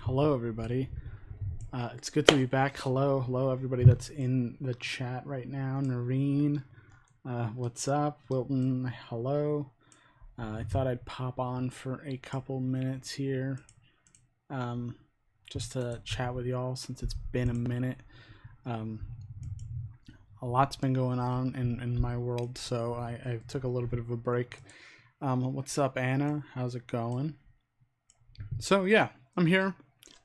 Hello, everybody. It's good to be back. Hello, everybody that's in the chat right now. Noreen, what's up? Wilton, hello. I thought I'd pop on for a couple minutes here, just to chat with y'all since it's been a minute. A lot's been going on in my world, so I took a little bit of a break. What's up, Anna? How's it going? So yeah, I'm here.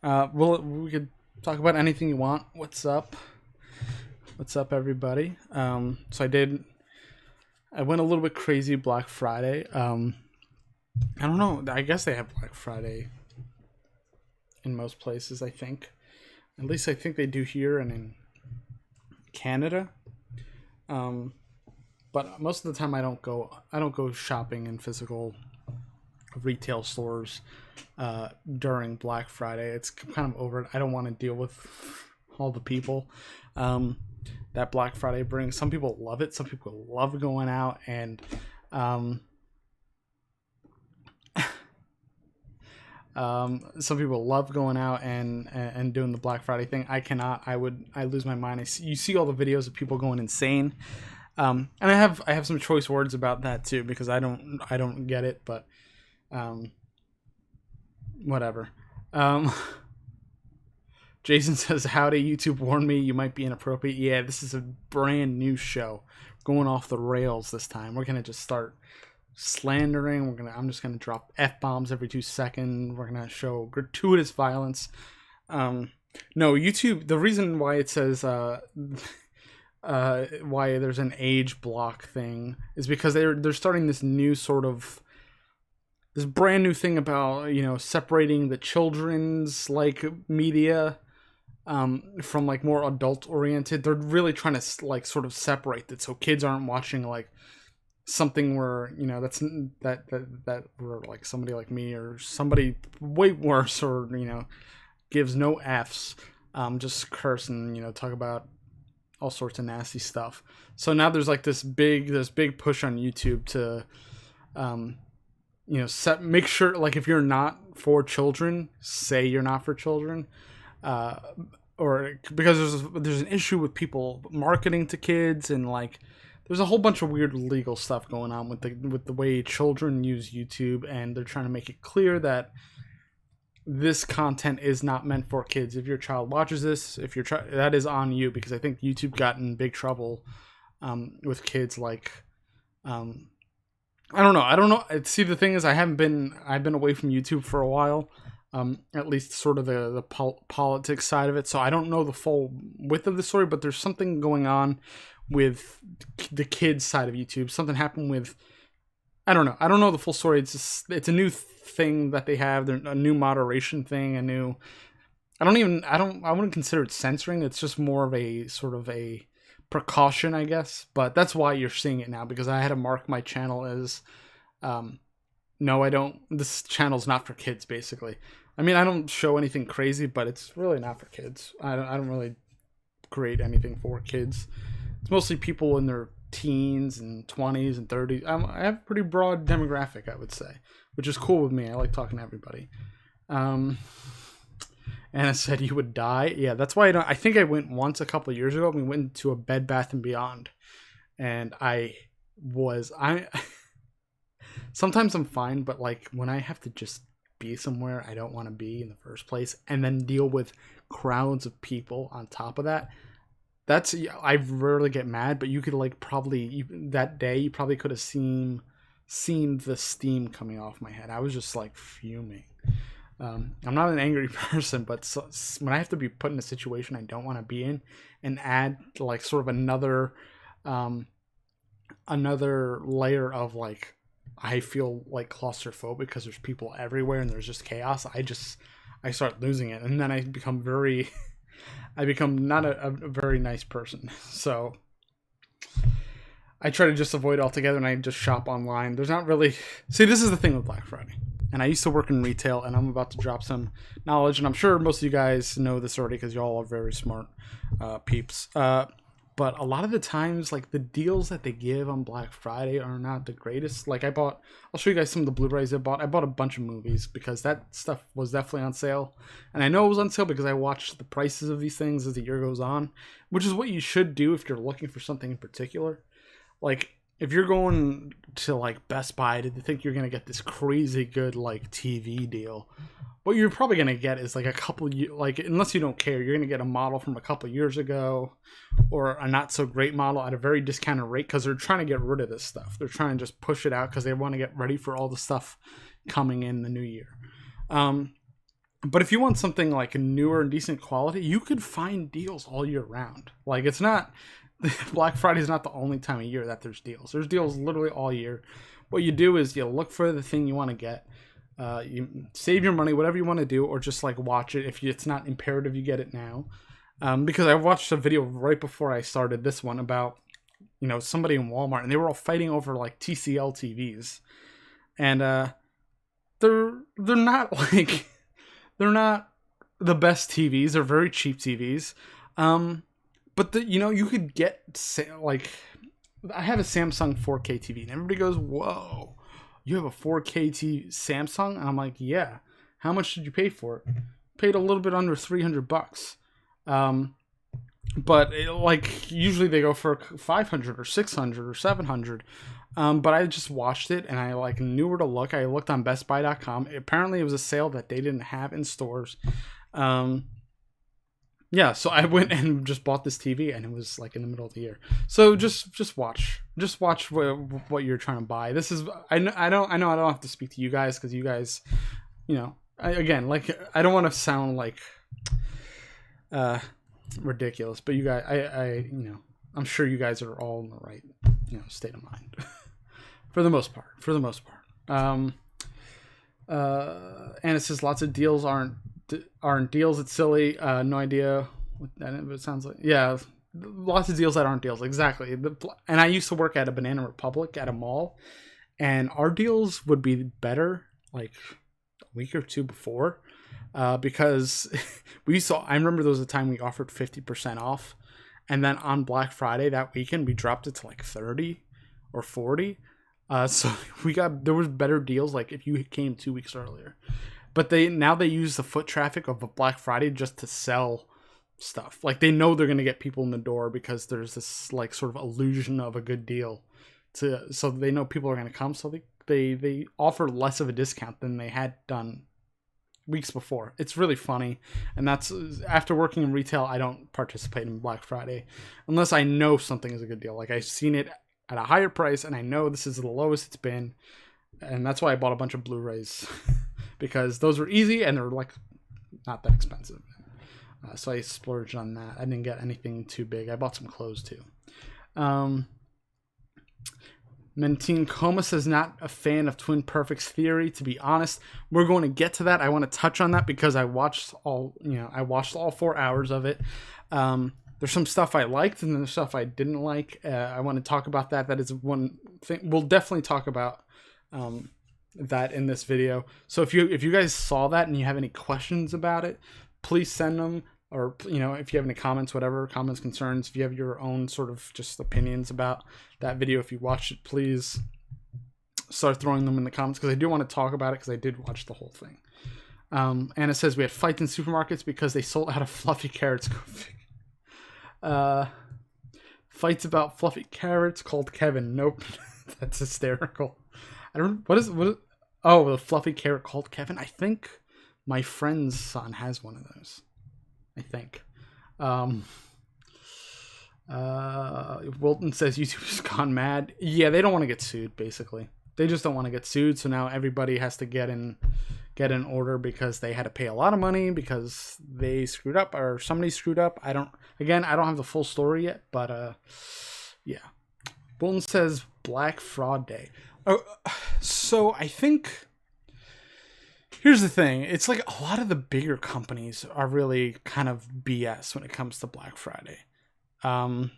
We could talk about anything you want. What's up? What's up, everybody? So I went a little bit crazy Black Friday. I don't know. I guess they have Black Friday in most places, I think. At least I think they do here and in Canada. But most of the time I don't go shopping in physical retail stores during Black Friday. It's kind of over it. I don't want to deal with all the people that Black Friday brings. Some people love it. Some people love going out and some people love going out and doing the Black Friday thing. I cannot. I lose my mind. You see all the videos of people going insane. And I have some choice words about that too, because I don't get it, but whatever. Jason says, howdy, YouTube warned me you might be inappropriate. Yeah, this is a brand new show. Going off the rails this time. We're gonna just start slandering. I'm just gonna drop F-bombs every 2 seconds. We're gonna show gratuitous violence. No, YouTube, the reason why it says why there's an age block thing is because they're starting this new sort of this brand new thing about, separating the children's like media from like more adult oriented. They're really trying to like sort of separate it so kids aren't watching like something where that where like somebody like me or somebody way worse or gives no F's, just curse and talk about all sorts of nasty stuff. So now there's like this big push on YouTube to make sure, like, if you're not for children, say you're not for children, or because there's an issue with people marketing to kids, and like there's a whole bunch of weird legal stuff going on with the way children use YouTube, and they're trying to make it clear that this content is not meant for kids. If your child watches this, that is on you, because I think YouTube got in big trouble with kids, like I don't know. See, the thing is, I've been away from YouTube for a while, at least sort of the politics side of it. So I don't know the full width of the story, but there's something going on with the kids side of YouTube. Something happened with, I don't know the full story. It's a new thing that they have. They're a new moderation thing, I wouldn't consider it censoring. It's just more of a sort of a precaution, I guess, but that's why you're seeing it now, because I had to mark my channel as no, I don't, this channel's not for kids, basically. I mean, I don't show anything crazy, but it's really not for kids. I don't really create anything for kids. It's mostly people in their teens and 20s and 30s. I have a pretty broad demographic, I would say, which is cool with me. I like talking to everybody. Anna said you would die. Yeah, that's why I think I went once a couple of years ago. We went to a Bed Bath & Beyond, and sometimes I'm fine, but like when I have to just be somewhere I don't want to be in the first place, and then deal with crowds of people on top of that, I rarely get mad, but you could like that day you probably could have seen the steam coming off my head. I was just like fuming. I'm not an angry person, but when I have to be put in a situation I don't want to be in, and add like sort of another layer of like, I feel like claustrophobic because there's people everywhere and there's just chaos. I start losing it, and then I become not a very nice person. So I try to just avoid it altogether, and I just shop online. There's not really... See, this is the thing with Black Friday. And I used to work in retail, and I'm about to drop some knowledge, and I'm sure most of you guys know this already because y'all are very smart peeps. but a lot of the times, like, the deals that they give on Black Friday are not the greatest. Like, I'll show you guys some of the Blu-rays I bought. I bought a bunch of movies because that stuff was definitely on sale. And I know it was on sale because I watched the prices of these things as the year goes on, which is what you should do if you're looking for something in particular. Like, if you're going to, like, Best Buy to think you're going to get this crazy good, like, TV deal, what you're probably going to get is, like, a couple, like, unless you don't care, you're going to get a model from a couple years ago or a not so great model at a very discounted rate because they're trying to get rid of this stuff. They're trying to just push it out because they want to get ready for all the stuff coming in the new year. But if you want something, like, newer and decent quality, you could find deals all year round. Like, it's not... Black Friday is not the only time of year that there's deals. There's deals literally all year. What you do is you look for the thing you want to get. You save your money, whatever you want to do, or just, like, watch it. If it's not imperative you get it now. Because I watched a video right before I started this one about, you know, somebody in Walmart, and they were all fighting over, like, TCL TVs. And they're not, like, they're not the best TVs. They're very cheap TVs. But you know, you could get, like, I have a Samsung 4K TV, and everybody goes, "Whoa, you have a 4K Samsung?" And I'm like, "Yeah." How much did you pay for it? Paid a little bit under $300. But like, usually they go for 500 or 600 or 700. But I just watched it, and I, like, knew where to look. I looked on BestBuy.com. Apparently, it was a sale that they didn't have in stores. Yeah, so I went and just bought this TV, and it was, like, in the middle of the year. So just watch what you're trying to buy. This is I know I don't have to speak to you guys because you guys, you know, I don't want to sound like ridiculous, but you guys, I you know, I'm sure you guys are all in the right, you know, state of mind for the most part. And it says lots of deals aren't deals. It's silly. No idea what it sounds like. Yeah, lots of deals that aren't deals. Exactly. And I used to work at a Banana Republic at a mall, and our deals would be better like a week or two before, because I remember there was a time we offered 50% off, and then on Black Friday that weekend we dropped it to like 30 or 40. So there was better deals like if you came 2 weeks earlier. But they use the foot traffic of a Black Friday just to sell stuff. Like, they know they're going to get people in the door because there's this, like, sort of illusion of a good deal. So they know people are going to come. So they offer less of a discount than they had done weeks before. It's really funny. And that's, after working in retail, I don't participate in Black Friday unless I know something is a good deal. Like, I've seen it at a higher price and I know this is the lowest it's been. And that's why I bought a bunch of Blu-rays. Because those were easy and they're, like, not that expensive. So I splurged on that. I didn't get anything too big. I bought some clothes too. Mentine Coma says, not a fan of Twin Perfect's theory, to be honest. We're going to get to that. I want to touch on that because I watched all 4 hours of it. There's some stuff I liked and there's stuff I didn't like. I want to talk about that. That is one thing. We'll definitely talk about that in this video. So if you guys saw that and you have any questions about it, please send them, or, you know, if you have any comments, whatever, comments, concerns, if you have your own sort of just opinions about that video, if you watched it, please start throwing them in the comments, because I do want to talk about it because I did watch the whole thing. And it says we had fights in supermarkets because they sold out of fluffy carrots. Fights about fluffy carrots called Kevin. Nope. That's hysterical. Oh, the fluffy carrot called Kevin. I think my friend's son has one of those. I think. Wilton says YouTube's gone mad. Yeah, they don't want to get sued, basically. They just don't want to get sued, so now everybody has to get in order because they had to pay a lot of money because they screwed up or somebody screwed up. I don't have the full story yet, but yeah. Wilton says Black Fraud Day. Oh, so I think here's the thing. It's like a lot of the bigger companies are really kind of BS when it comes to Black Friday. But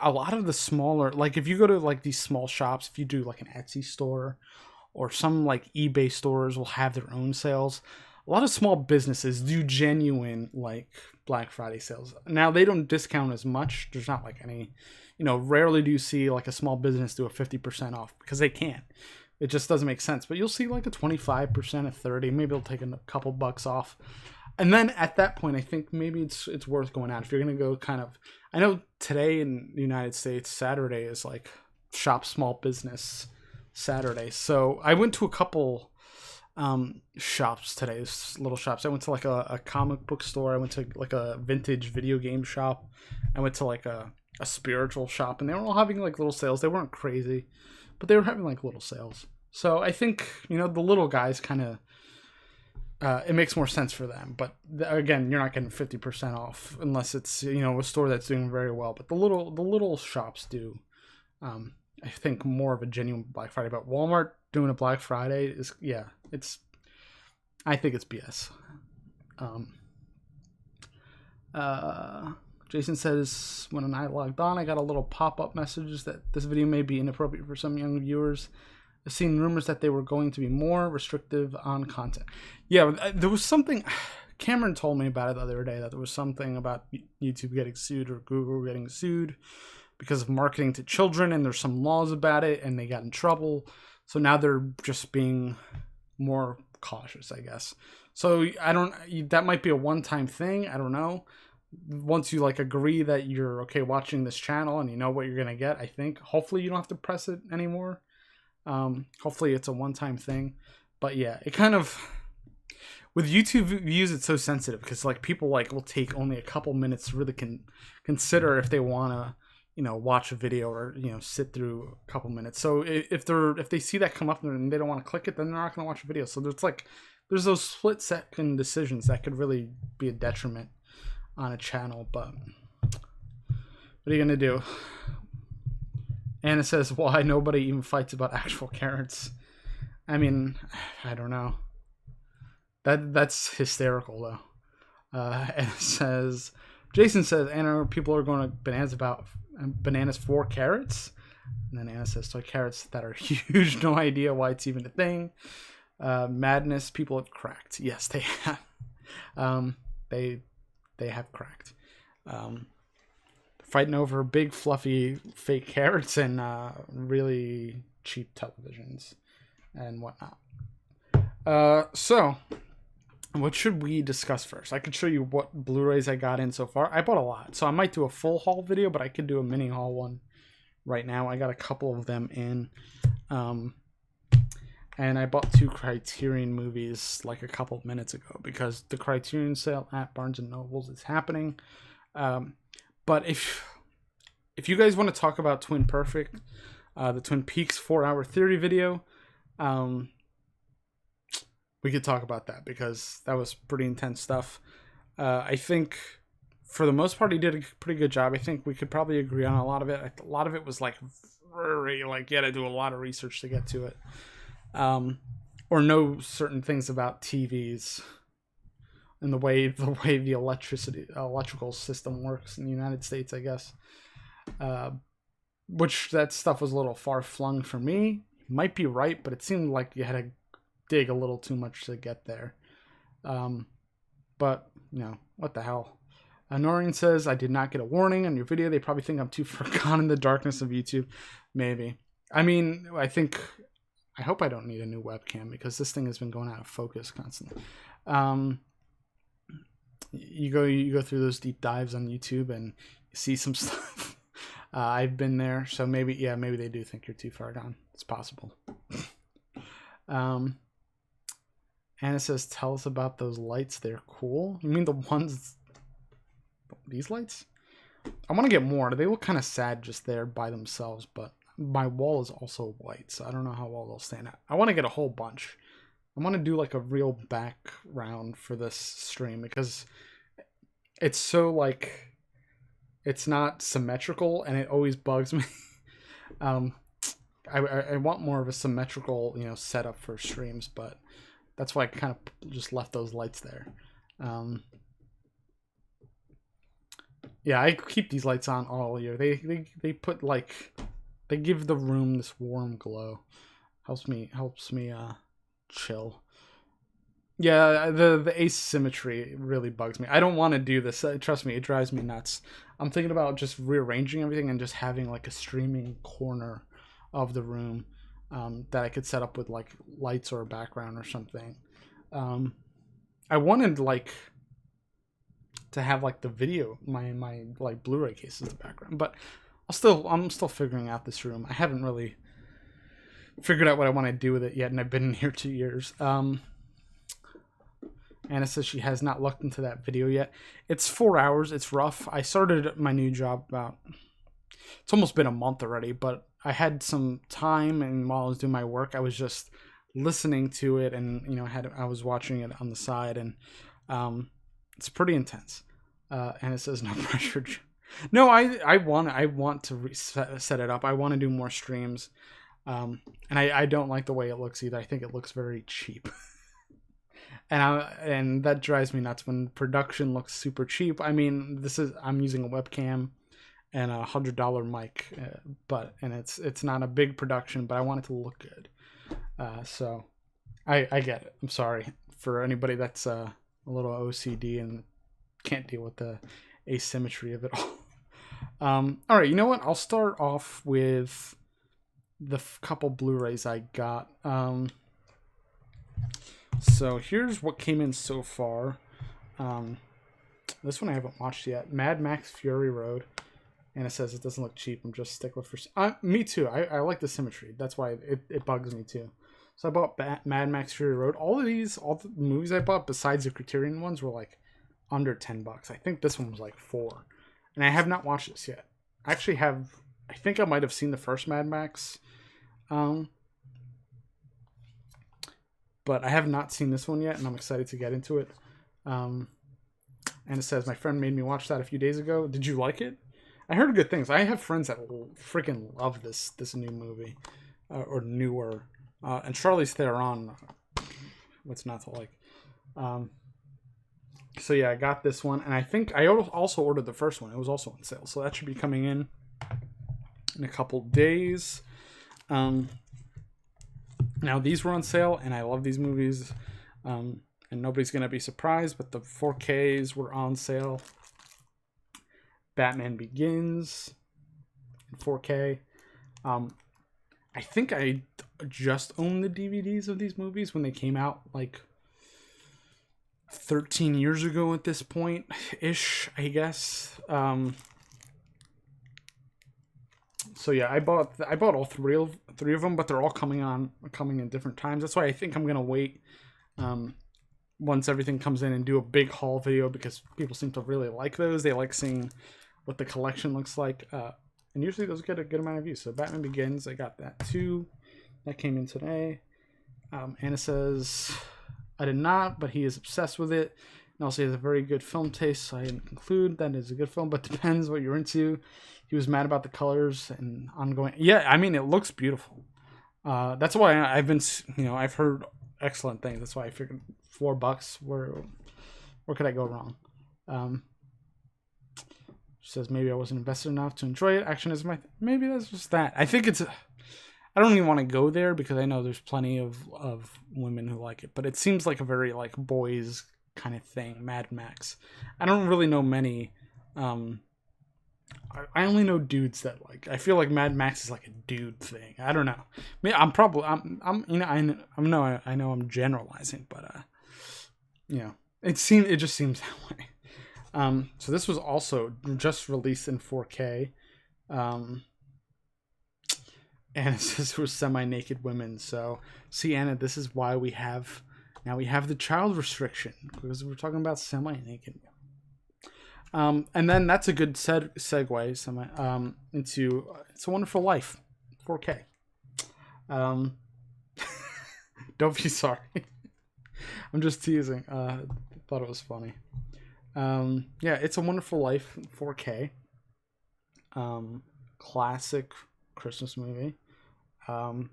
a lot of the smaller, like if you go to like these small shops, if you do like an Etsy store or some like eBay stores will have their own sales. a lot of small businesses do genuine like Black Friday sales. Now they don't discount as much. There's not like any, rarely do you see like a small business do a 50% off because they can't. It just doesn't make sense. But you'll see like a 25%, a 30, maybe it'll take a couple bucks off. And then at that point, I think maybe it's worth going out. If you're going to go kind of, I know today in the United States, Saturday is like Shop Small Business Saturday. So I went to a couple shops today, little shops. I went to like a comic book store. I went to like a vintage video game shop. I went to like a spiritual shop, and they were all having like little sales. They weren't crazy, but they were having like little sales. So I think, the little guys kind of, it makes more sense for them. But again, you're not getting 50% off unless it's, a store that's doing very well. But the little shops do, I think, more of a genuine Black Friday. But Walmart doing a Black Friday is, I think it's BS. Jason says, when I logged on, I got a little pop-up message that this video may be inappropriate for some young viewers. I've seen rumors that they were going to be more restrictive on content. Yeah, there was something, Cameron told me about it the other day, that there was something about YouTube getting sued or Google getting sued because of marketing to children, and there's some laws about it, and they got in trouble. So now they're just being more cautious, I guess. So that might be a one-time thing. I don't know. Once you like agree that you're okay watching this channel and you know what you're going to get, I think hopefully you don't have to press it anymore. Hopefully it's a one-time thing. But yeah, it kind of, with YouTube views, it's so sensitive because like people like will take only a couple minutes to really consider if they want to, watch a video or, sit through a couple minutes. So if they see that come up and they don't want to click it, then they're not going to watch a video. So there's those split second decisions that could really be a detriment on a channel. But what are you going to do? Anna says, why nobody even fights about actual carrots? I mean, I don't know. That's hysterical though. Anna says, Jason says, Anna, people are going to bananas for carrots. And then Anna says, toy carrots that are huge. No idea why it's even a thing. Madness, people have cracked. Yes, they have. They have cracked. Fighting over big, fluffy, fake carrots and really cheap televisions and whatnot. So, what should we discuss first? I could show you what Blu-rays I got in so far. I bought a lot, so I might do a full haul video, but I could do a mini haul one right now. I got a couple of them in. And I bought 2 Criterion movies like a couple minutes ago because the Criterion sale at Barnes & Nobles is happening. But if you guys want to talk about Twin Perfect, the Twin Peaks 4-hour theory video, we could talk about that because that was pretty intense stuff. I think for the most part he did a pretty good job. I think we could probably agree on a lot of it. A lot of it was like very you had to do a lot of research to get to it. Or know certain things about TVs and the way the electrical system works in the United States, I guess. Which that stuff was a little far flung for me. Might be right, but it seemed like you had to dig a little too much to get there. But what the hell? Noreen says, I did not get a warning on your video. They probably think I'm too far gone in the darkness of YouTube. Maybe. I mean, I hope I don't need a new webcam because this thing has been going out of focus constantly. You go through those deep dives on YouTube and you see some stuff. I've been there, so maybe they do think you're too far gone. It's possible. Anna says, tell us about those lights. They're cool. You mean the ones, these lights? I want to get more. They look kind of sad just there by themselves, but my wall is also white, so I don't know how well they'll stand out. I want to get a whole bunch. I want to do like a real background for this stream because it's so it's not symmetrical and it always bugs me. I want more of a symmetrical, setup for streams, but that's why I kind of just left those lights there. Yeah, I keep these lights on all year. They put they give the room this warm glow. Helps me chill. Yeah, the asymmetry really bugs me. I don't want to do this. Trust me, it drives me nuts. I'm thinking about just rearranging everything and just having like a streaming corner of the room that I could set up with like lights or a background or something. Um, I wanted like to have like the video, my like Blu-ray case as the background, but I'm still figuring out this room. I haven't really figured out what I want to do with it yet, and I've been in here 2 years. Anna says she has not looked into that video yet. It's 4 hours. It's rough. I started my new job it's almost been a month already, but I had some time, and while I was doing my work, I was just listening to it, and I was watching it on the side, and it's pretty intense. And it says no pressure. No, I want to set it up. I want to do more streams, and I don't like the way it looks either. I think it looks very cheap. And that drives me nuts when production looks super cheap. I mean, I'm using a webcam and $100 mic, and it's not a big production, but I want it to look good. So I get it. I'm sorry for anybody that's a little OCD and can't deal with the asymmetry of it all. All right, you know what? I'll start off with the couple Blu-rays I got. So here's what came in so far. This one I haven't watched yet. Mad Max Fury Road. And it says it doesn't look cheap. I'm just stickler for... me too. I like the symmetry. That's why it bugs me too. So I bought Mad Max Fury Road. All the movies I bought besides the Criterion ones were like under $10. I think this one was like $4. And I have not watched this yet. I think I might have seen the first Mad Max. But I have not seen this one yet, and I'm excited to get into it. And it says, my friend made me watch that a few days ago. Did you like it? I heard good things. I have friends that freaking love this new movie, or newer. And Charlize Theron, what's not to like? So yeah, I got this one, and I think I also ordered the first one. It was also on sale, so that should be coming in a couple days. Now, these were on sale, and I love these movies, and nobody's going to be surprised, but the 4Ks were on sale. Batman Begins in 4K. I think I just owned the DVDs of these movies when they came out, like 13 years ago at this point-ish, I guess. So yeah, I bought all three of them, but they're all coming in different times. That's why I think I'm gonna wait once everything comes in and do a big haul video, because people seem to really like those. They like seeing what the collection looks like, and usually those get a good amount of views. So Batman Begins, I got that too. That came in today. Anna says I did not, but he is obsessed with it. And also, he has a very good film taste, so I didn't conclude that is a good film, but depends what you're into. He was mad about the colors and ongoing. Yeah, I mean, it looks beautiful. That's why I've been, I've heard excellent things. That's why I figured $4. Where could I go wrong? She says maybe I wasn't invested enough to enjoy it. Action is maybe that's just that. I think I don't even want to go there because I know there's plenty of women who like it, but it seems like a very like boys kind of thing. Mad Max. I don't really know many. I only know dudes that like. I feel like Mad Max is like a dude thing. I don't know. I mean, I know I'm generalizing, but it just seems that way. So this was also just released in 4K. And it says we're semi-naked women. So see, Anna, this is why we have the child restriction, because we're talking about semi-naked. And then that's a good segue into It's a Wonderful Life, 4K. Don't be sorry. I'm just teasing. Thought it was funny. Yeah, It's a Wonderful Life, 4K. Classic Christmas movie. I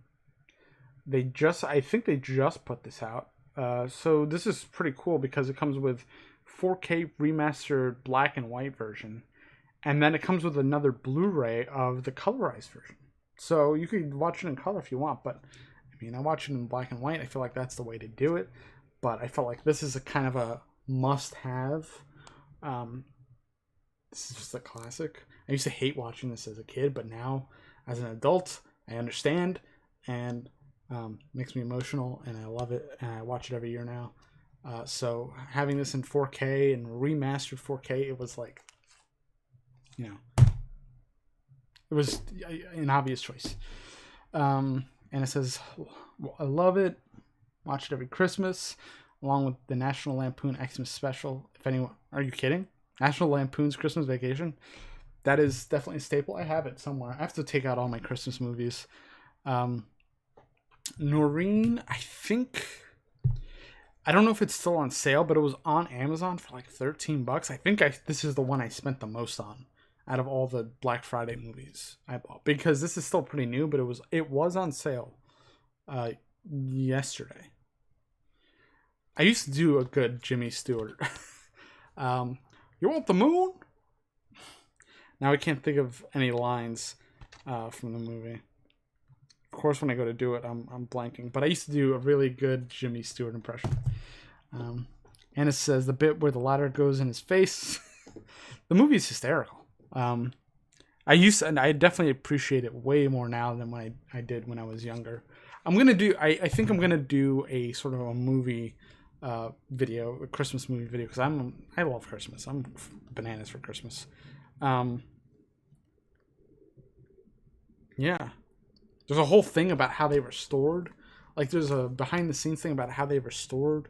think they just put this out. So this is pretty cool because it comes with 4K remastered black and white version, and then it comes with another Blu-ray of the colorized version. So you could watch it in color if you want, but I mean, I watch it in black and white. I feel like that's the way to do it. but I felt like this is a kind of a must-have. This is just a classic. I used to hate watching this as a kid, but now as an adult, I understand, and makes me emotional, and I love it, and I watch it every year now. So having this in 4K and remastered 4K, it was like, you know, it was an obvious choice. And it says, I love it. Watch it every Christmas, along with the National Lampoon Xmas special. If anyone, are you kidding? National Lampoon's Christmas Vacation? That is definitely a staple. I have it somewhere. I have to take out all my Christmas movies. Noreen, I think, I don't know if it's still on sale, but it was on Amazon for like $13. I think this is the one I spent the most on out of all the Black Friday movies I bought, because this is still pretty new, but it was on sale yesterday. I used to do a good Jimmy Stewart. You want the moon? Now I can't think of any lines from the movie. Of course, when I go to do it, I'm blanking. But I used to do a really good Jimmy Stewart impression. And it says the bit where the ladder goes in his face. The movie's hysterical. I definitely appreciate it way more now than when I did when I was younger. I think I'm gonna do a sort of a movie video, a Christmas movie video, because I love Christmas. I'm bananas for Christmas. Yeah. There's a whole thing about how they restored. Like, there's a behind the scenes thing about how they restored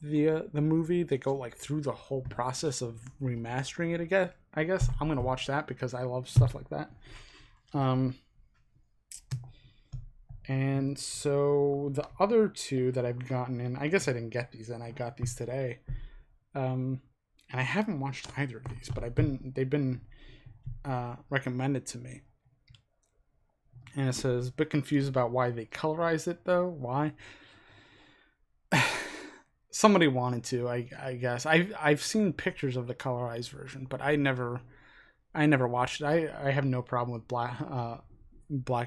the movie. They go like through the whole process of remastering it again. I guess I'm gonna watch that because I love stuff like that. And so the other two that I've gotten in, I guess I didn't get these, and I got these today. And I haven't watched either of these, but they've been recommended to me. And it says, a bit confused about why they colorized it, though. Why? Somebody wanted to, I guess. I've seen pictures of the colorized version, but I never watched it. I have no problem with black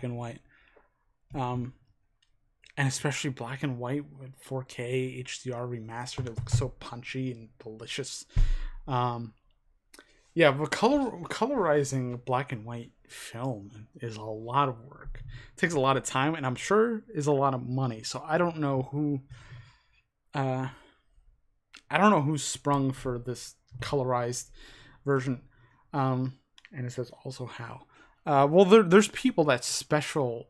and white. And especially black and white with 4K HDR remastered. It looks so punchy and delicious. Yeah, but colorizing black and white film is a lot of work. It takes a lot of time, and I'm sure is a lot of money. So I don't know who sprung for this colorized version. And it says also how. Well, there's people that specialize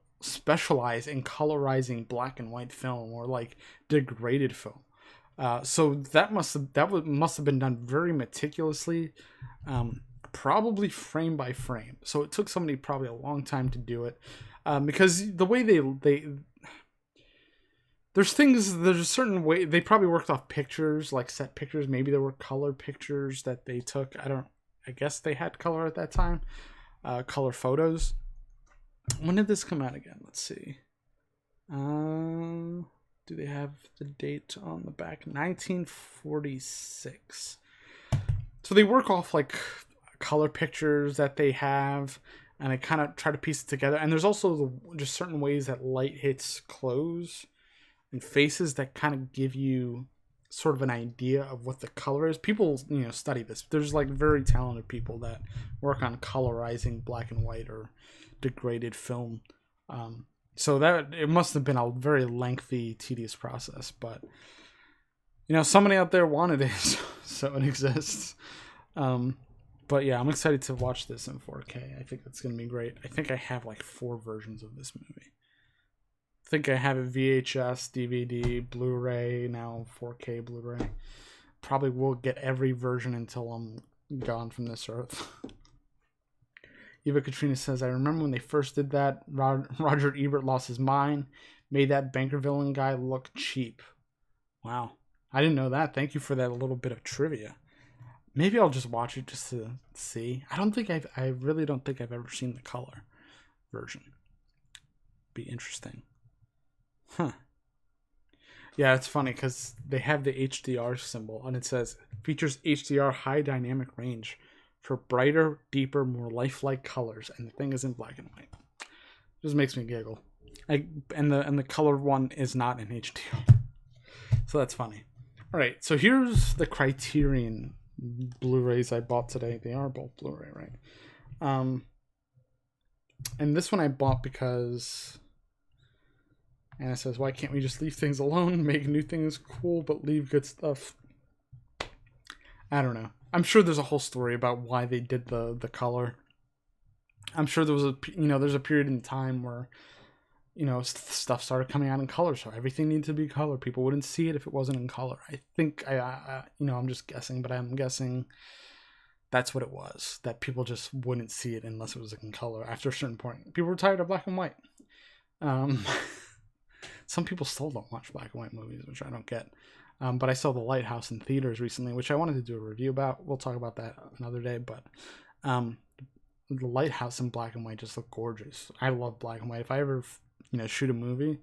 in colorizing black and white film, or like degraded film. So that must have been done very meticulously, probably frame by frame. So it took somebody probably a long time to do it, because the way there's a certain way they probably worked off pictures, like set pictures. Maybe there were color pictures that they took. I guess they had color at that time, color photos. When did this come out again? Let's see. Do they have the date on the back? 1946. So they work off like color pictures that they have, and I kind of try to piece it together. And there's also just certain ways that light hits clothes and faces that kind of give you sort of an idea of what the color is. People, study this. There's like very talented people that work on colorizing black and white or degraded film. So that it must have been a very lengthy, tedious process, but somebody out there wanted it, so it exists. But yeah, I'm excited to watch this in 4K. I think it's gonna be great. I think I have like 4 versions of this movie. I think I have a VHS, DVD, Blu-ray, now 4K Blu-ray. Probably will get every version until I'm gone from this earth. Eva Katrina says, I remember when they first did that, Roger Ebert lost his mind, made that banker villain guy look cheap. Wow. I didn't know that. Thank you for that little bit of trivia. Maybe I'll just watch it just to see. I really don't think I've ever seen the color version. Be interesting. Huh. Yeah, it's funny because they have the HDR symbol, and it says, features HDR high dynamic range for brighter, deeper, more lifelike colors, and the thing is in black and white. Just makes me giggle. And the color one is not in HDR. So that's funny. All right, so here's the Criterion Blu-rays I bought today. They are both Blu-ray, right? And this one I bought because Anna says, why can't we just leave things alone, make new things cool, but leave good stuff? I don't know. I'm sure there's a whole story about why they did the color. I'm sure there was there's a period in time where, stuff started coming out in color, so everything needed to be color. People wouldn't see it if it wasn't in color. I think I'm just guessing, but I'm guessing that's what it was. That people just wouldn't see it unless it was in color. After a certain point, people were tired of black and white. Some people still don't watch black and white movies, which I don't get. But I saw The Lighthouse in theaters recently, which I wanted to do a review about. We'll talk about that another day. But The Lighthouse in black and white just looked gorgeous. I love black and white. If I ever, shoot a movie,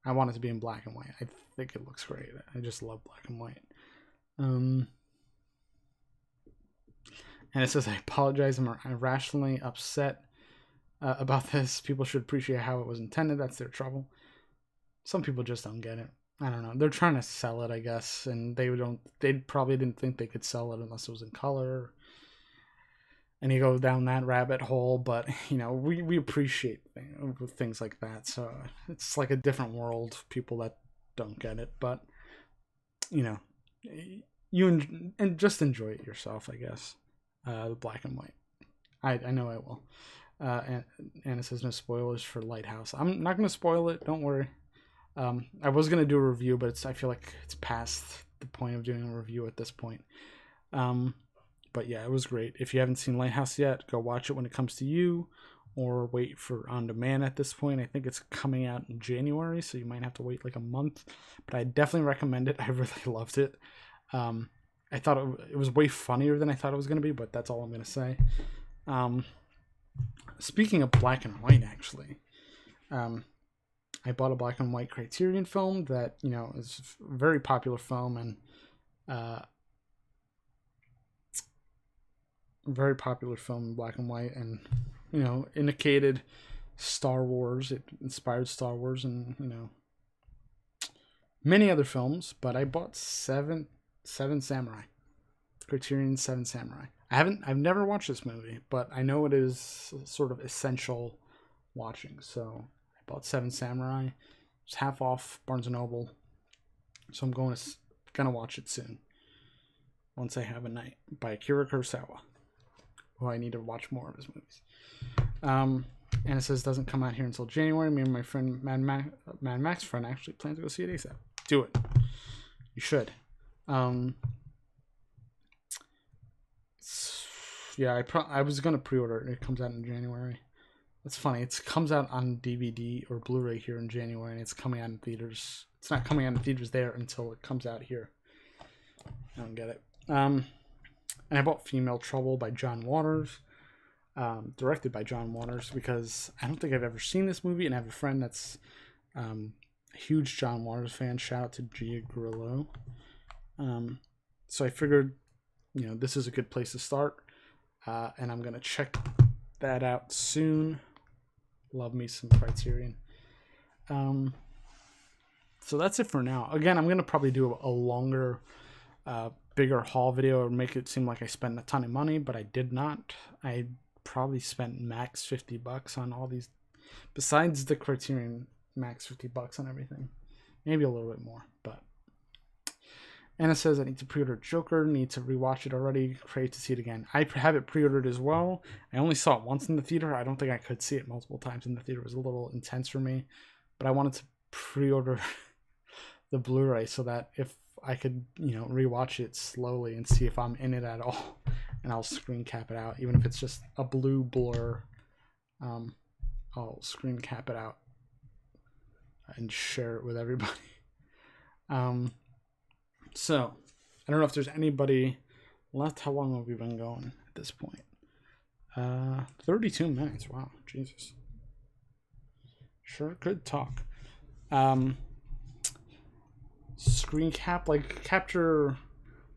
I want it to be in black and white. I think it looks great. I just love black and white. And it says, I apologize. I'm irrationally upset about this. People should appreciate how it was intended. That's their trouble. Some people just don't get it. I don't know. They're trying to sell it, I guess, and they probably didn't think they could sell it unless it was in color. And you go down that rabbit hole, but we appreciate things like that. So it's like a different world. People that don't get it, but you and just enjoy it yourself, I guess. The black and white. I know I will. And it says no spoilers for Lighthouse. I'm not going to spoil it. Don't worry. I was going to do a review, but I feel like it's past the point of doing a review at this point. But yeah, it was great. If you haven't seen Lighthouse yet, go watch it when it comes to you, or wait for on demand at this point. I think it's coming out in January, so you might have to wait like a month. But I definitely recommend it. I really loved it. I thought it was way funnier than I thought it was going to be, but that's all I'm going to say. Speaking of black and white, actually, I bought a black and white Criterion film that, is a very popular film and very popular film in black and white, and, indicated Star Wars. It inspired Star Wars and, many other films, but I bought Seven Samurai. Criterion Seven Samurai. I've never watched this movie, but I know it is sort of essential watching, so bought Seven Samurai. It's half off Barnes & Noble. So I'm gonna watch it soon. Once I have a night. By Akira Kurosawa. Who I need to watch more of his movies. And it says doesn't come out here until January. Me and my friend Mad Max friend actually plan to go see it ASAP. Do it. You should. Yeah, I was gonna pre-order it. It comes out in January. It's funny. It comes out on DVD or Blu-ray here in January, and it's coming out in theaters. It's not coming out in theaters there until it comes out here. I don't get it. And I bought Female Trouble by John Waters, directed by John Waters, because I don't think I've ever seen this movie, and I have a friend that's a huge John Waters fan. Shout out to Gia Grillo. So I figured, this is a good place to start, and I'm gonna check that out soon. Love me some Criterion. So that's it for now. Again, I'm gonna probably do a longer, bigger haul video, or make it seem like I spent a ton of money, but I did not. I probably spent max $50 on all these, besides the Criterion, max $50 on everything. Maybe a little bit more, but. Anna says I need to pre-order Joker, need to rewatch it already, crave to see it again. I have it pre-ordered as well. I only saw it once in the theater. I don't think I could see it multiple times in the theater. It was a little intense for me, but I wanted to pre-order the Blu-ray so that if I could, rewatch it slowly and see if I'm in it at all, and I'll screen cap it out, even if it's just a blue blur. I'll screen cap it out and share it with everybody. So, I don't know if there's anybody left. How long have we been going at this point? 32 minutes. Wow, Jesus. Sure could talk. Screen cap, capture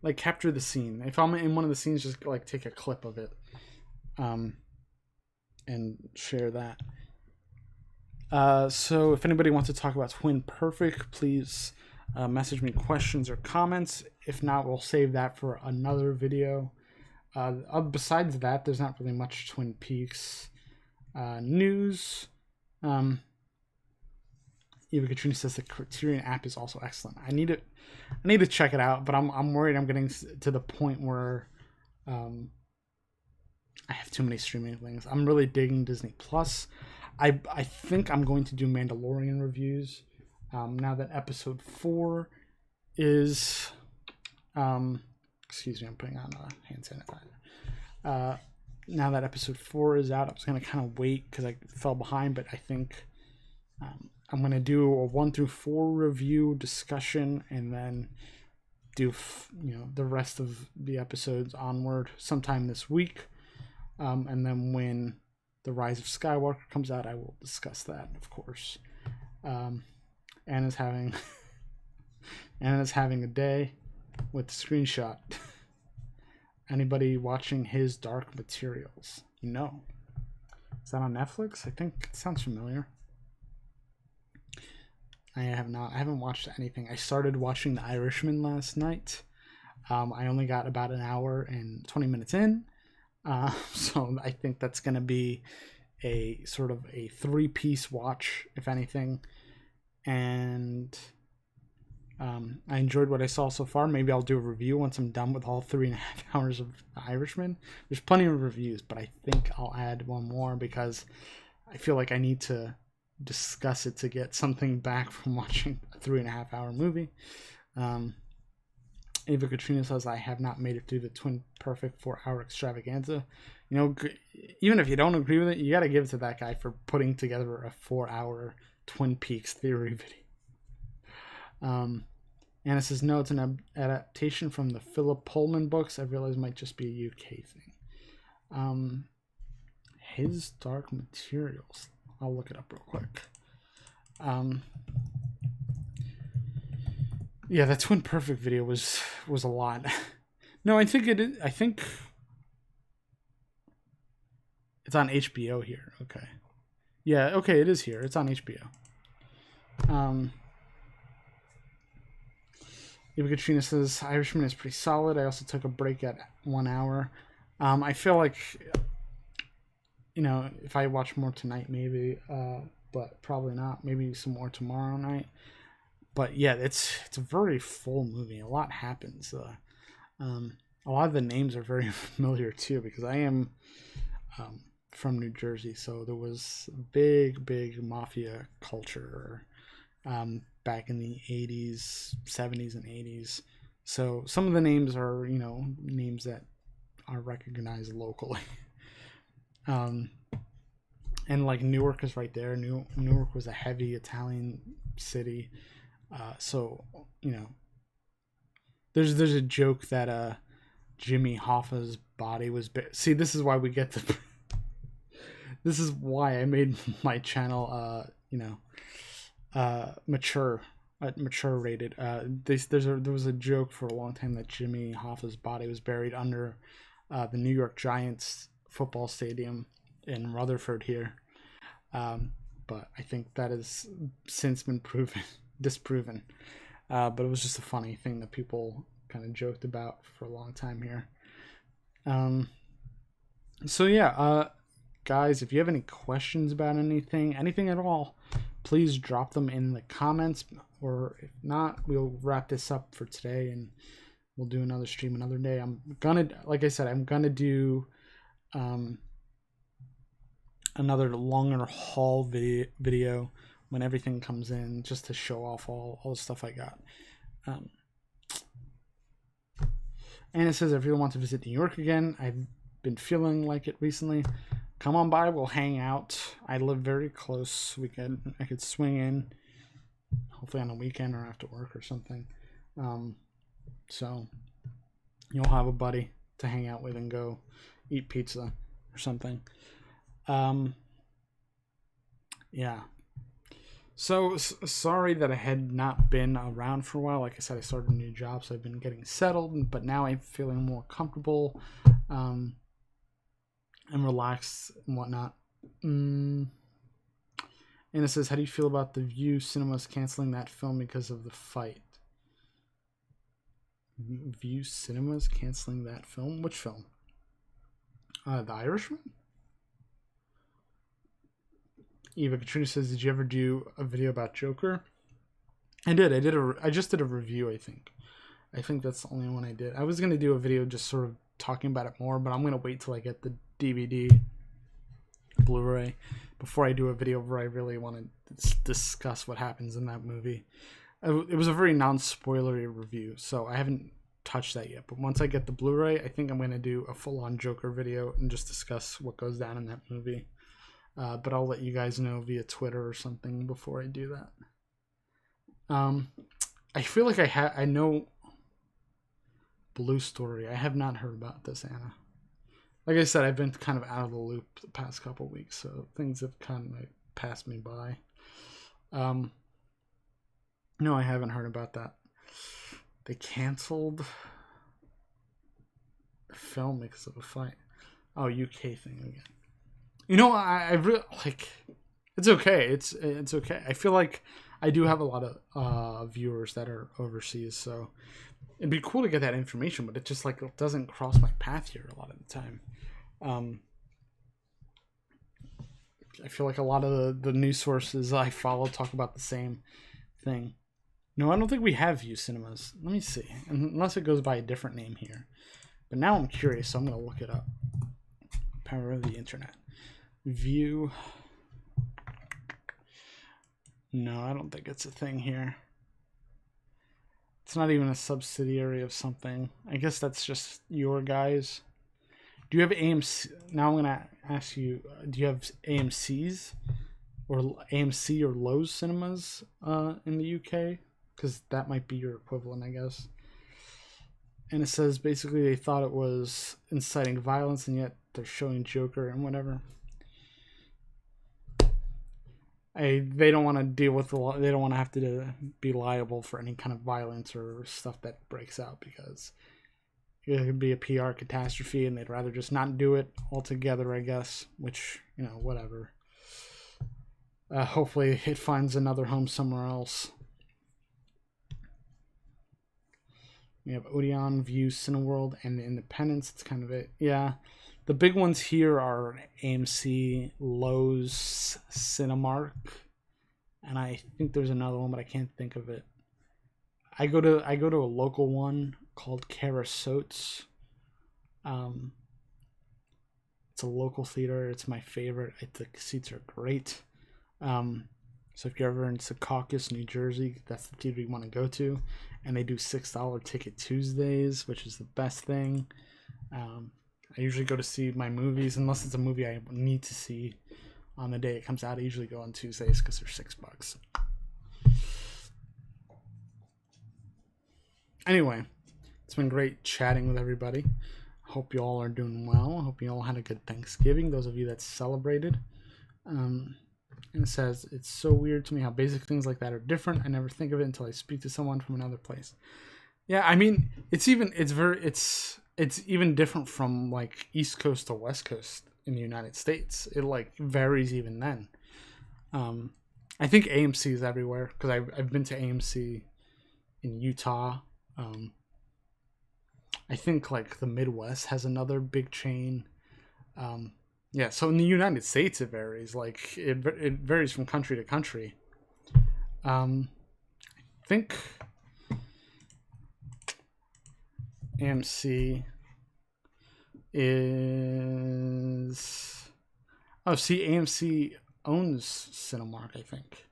the scene. If I'm in one of the scenes, just take a clip of it, and share that. So if anybody wants to talk about Twin Perfect, please Message me questions or comments. If not, we'll save that for another video. Besides that, there's not really much Twin Peaks news. Eva Katrina says the Criterion app is also excellent. I need to check it out, but I'm worried I'm getting to the point where I have too many streaming things. I'm really digging Disney Plus. I think I'm going to do Mandalorian reviews now that episode 4 is excuse me, I'm putting on hand sanitizer. Now that episode 4 is out, I was going to kind of wait because I fell behind, but I think I'm going to do a 1 through 4 review discussion and then do the rest of the episodes onward sometime this week. And then when The Rise of Skywalker comes out, I will discuss that, of course. Anna's having a day with the screenshot. Anybody watching His Dark Materials? No. Is that on Netflix? I think it sounds familiar. I haven't watched anything. I started watching The Irishman last night. I only got about an hour and 20 minutes in. So I think that's going to be a sort of a 3-piece watch, if anything. And I enjoyed what I saw so far. Maybe I'll do a review once I'm done with all 3.5 hours of The Irishman. There's plenty of reviews, but I think I'll add one more because I feel like I need to discuss it to get something back from watching a 3.5 hour movie. Ava Katrina says, I have not made it through the Twin Perfect 4-hour extravaganza. Even if you don't agree with it, you got to give it to that guy for putting together a 4-hour Twin Peaks theory video. Anna says, no, it's an adaptation from the Philip Pullman books. I realize it might just be a UK thing. His Dark Materials. I'll look it up real quick. Yeah, that Twin Perfect video was a lot. No, I think it is. I think it's on HBO here. Okay. Yeah, okay, it is here. It's on HBO. Eva Katrina says, Irishman is pretty solid. I also took a break at 1 hour. I feel like, if I watch more tonight, maybe, but probably not. Maybe some more tomorrow night. But yeah, it's a very full movie. A lot happens. A lot of the names are very familiar too, because I am from New Jersey, so there was big mafia culture back in the 80s, 70s, and 80s. So some of the names are, names that are recognized locally. And like Newark is right there. Newark was a heavy Italian city. So, there's a joke that Jimmy Hoffa's body was see, this is why we get to this is why I made my channel mature rated. There was a joke for a long time that Jimmy Hoffa's body was buried under the New York Giants football stadium in Rutherford here. But I think that has since been disproven. But it was just a funny thing that people kind of joked about for a long time here. So yeah, guys, if you have any questions about anything at all, please drop them in the comments, or if not, we'll wrap this up for today and we'll do another stream another day. Like I said, I'm gonna do another longer haul video when everything comes in, just to show off all the stuff I got. And it says, if you want to visit New York again, I've been feeling like it recently. Come on by, we'll hang out. I live very close. I could swing in, hopefully on a weekend or after work or something. So you'll have a buddy to hang out with and go eat pizza or something. Yeah. So sorry that I had not been around for a while. Like I said, I started a new job, so I've been getting settled, but now I'm feeling more comfortable and relaxed and whatnot. And it says, how do you feel about the View Cinemas canceling that film because of the fight? View Cinemas canceling that film. Which film? The Irishman? Eva Katrina says, did you ever do a video about Joker? I did. I just did a review, I think. I think that's the only one I did. I was going to do a video just sort of talking about it more, but I'm going to wait till I get the DVD Blu-ray before I do a video where I really want to discuss what happens in that movie. It was a very non-spoilery review, so I haven't touched that yet. But once I get the Blu-ray, I think I'm going to do a full-on Joker video and just discuss what goes down in that movie. But I'll let you guys know via Twitter or something before I do that. I feel like I know Blue Story. I have not heard about this, Anna. Like I said, I've been kind of out of the loop the past couple of weeks, so things have kind of passed me by. No, I haven't heard about that. They canceled a film because of a fight. Oh, UK thing again. You know, I really like. It's okay. It's okay. I feel like I do have a lot of viewers that are overseas, so it'd be cool to get that information, but it just like it doesn't cross my path here a lot of the time. I feel like a lot of the news sources I follow talk about the same thing. No, I don't think we have View Cinemas. Let me see, unless it goes by a different name here. But now I'm curious, so I'm gonna look it up. Power of the internet. View. No, I don't think it's a thing here. It's not even a subsidiary of something. I guess that's just your guys. Do you have AMC? Now I'm going to ask you, do you have AMC's or AMC or Lowe's cinemas in the UK? Because that might be your equivalent, I guess. And it says basically they thought it was inciting violence, and yet they're showing Joker and whatever. They don't want to deal with the law. They don't want to have to be liable for any kind of violence or stuff that breaks out, because it could be a PR catastrophe, and they'd rather just not do it altogether, I guess. Which, you know, whatever. Hopefully, it finds another home somewhere else. We have Odeon, View, Cineworld, and Independence. It's kind of it. Yeah. The big ones here are AMC, Lowe's, Cinemark, and I think there's another one, but I can't think of it. I go to a local one called Carasotes. It's a local theater. It's my favorite. The seats are great. So if you're ever in Secaucus, New Jersey, that's the theater you want to go to. And they do $6 ticket Tuesdays, which is the best thing. I usually go to see my movies, unless it's a movie I need to see on the day it comes out. I usually go on Tuesdays because they're $6. Anyway, it's been great chatting with everybody. Hope you all are doing well. Hope you all had a good Thanksgiving, those of you that celebrated. And it says, it's so weird to me how basic things like that are different. I never think of it until I speak to someone from another place. Yeah, I mean, it's even different from like East Coast to West Coast in the United States. It like varies even then. I think AMC is everywhere, because I've been to AMC in Utah. I think like the Midwest has another big chain. Yeah, so in the United States it varies. Like it varies from country to country. I think AMC is... Oh, see, AMC owns Cinemark, I think.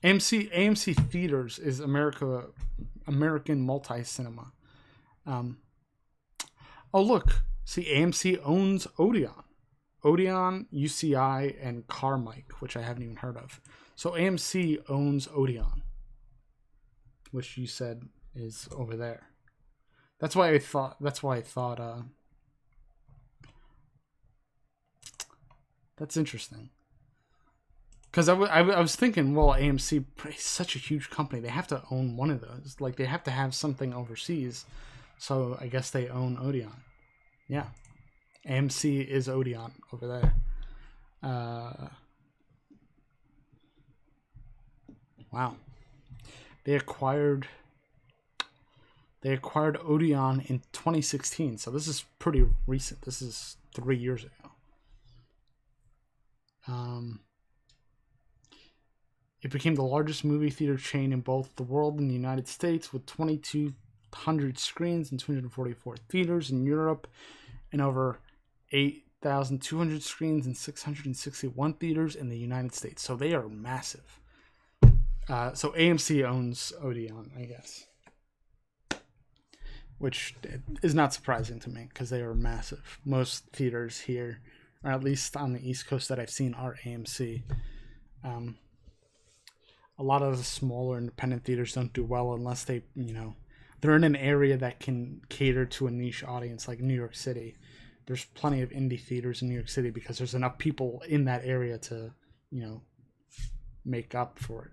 AMC Theaters is American Multi-Cinema. Oh, look. See, AMC owns Odeon. Odeon, UCI, and Carmike, which I haven't even heard of. So AMC owns Odeon, which you said is over there. That's why I thought. That's interesting. Because I was thinking, well, AMC is such a huge company. They have to own one of those. Like, they have to have something overseas. So I guess they own Odeon. Yeah. AMC is Odeon over there. Wow. They acquired They acquired Odeon in 2016, so this is pretty recent. This is 3 years ago. It became the largest movie theater chain in both the world and the United States, with 2,200 screens and 244 theaters in Europe, and over 8,200 screens and 661 theaters in the United States. So they are massive. So AMC owns Odeon, I guess, which is not surprising to me because they are massive. Most theaters here, or at least on the East Coast that I've seen, are AMC. A lot of the smaller independent theaters don't do well unless they, they're in an area that can cater to a niche audience, like New York City. There's plenty of indie theaters in New York City because there's enough people in that area to, make up for it.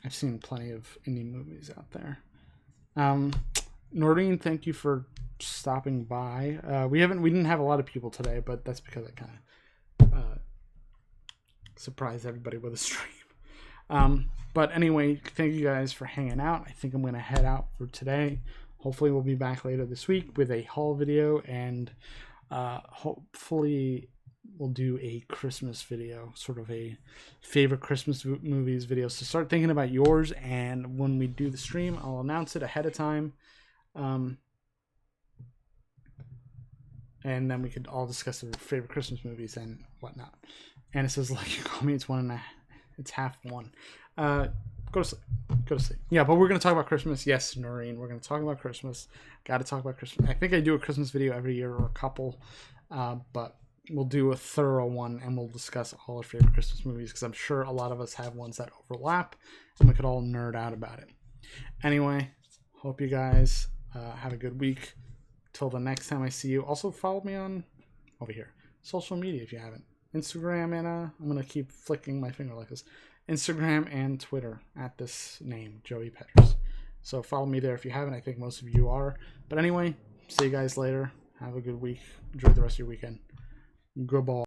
I've seen plenty of indie movies out there. Noreen, thank you for stopping by. We didn't have a lot of people today, but that's because I kind of surprised everybody with a stream. But anyway, thank you guys for hanging out. I think I'm going to head out for today. Hopefully we'll be back later this week with a haul video, and hopefully we'll do a Christmas video, sort of a favorite Christmas movies video. So start thinking about yours, and when we do the stream, I'll announce it ahead of time. And then we could all discuss our favorite Christmas movies and whatnot. And it says, like you call me, it's half one. Go to sleep. Yeah, but we're going to talk about Christmas. Yes, Noreen, we're going to talk about Christmas. Got to talk about Christmas. I think I do a Christmas video every year, or a couple. But we'll do a thorough one, and we'll discuss all our favorite Christmas movies, because I'm sure a lot of us have ones that overlap, and we could all nerd out about it. Anyway, hope you guys have a good week. Till the next time I see you. Also, follow me on over here, social media, if you haven't. Instagram, and I'm going to keep flicking my finger like this. Instagram and Twitter at this name, Joey Petters. So follow me there if you haven't. I think most of you are. But anyway, see you guys later. Have a good week. Enjoy the rest of your weekend. Goodbye.